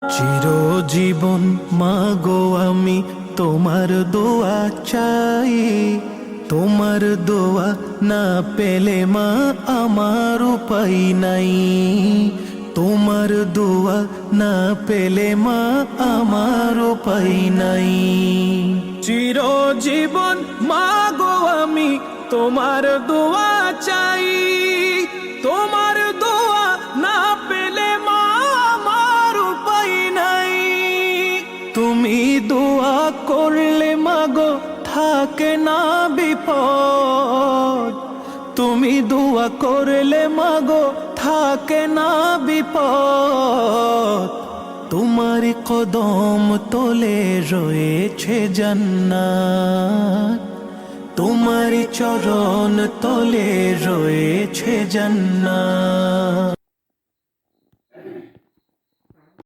চিরজীবন মাগো আমি তোমার দোয়া চাই, তোমার দোয়া না পেলে মা আমার উপায় নাই। তোমার দোয়া না পেলে মা আমার উপায় নাই। চিরজীবন মাগো আমি তোমার দোয়া চাই, তোমার দোয়া না পেলে মা আমার উপায় নাই। তুমি দোয়া করলে মাগো থাকে না বিপদ, তুমি দোয়া করলে মাগো থাকে না বিপদ। তোমার কদম তলে রয়েছে জান্নাত, তোমার চরণ তলে রয়েছে জান্নাত।